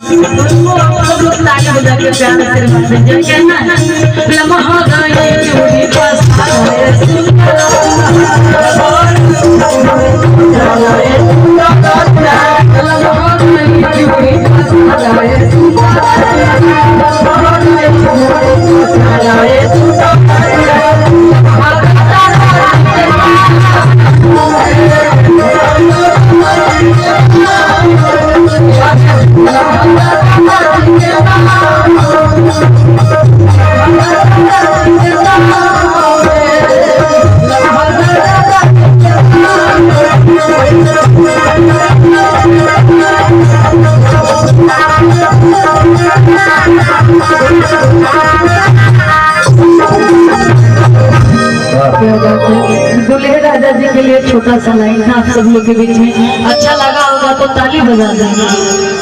ताली बजा के प्यार से जय कहना लम्हा गए चूड़ी दूल्हे राजा जी के लिए छोटा सा लाइन आप सब लोग के बीच में अच्छा लगा होगा तो ताली बजा देंगे।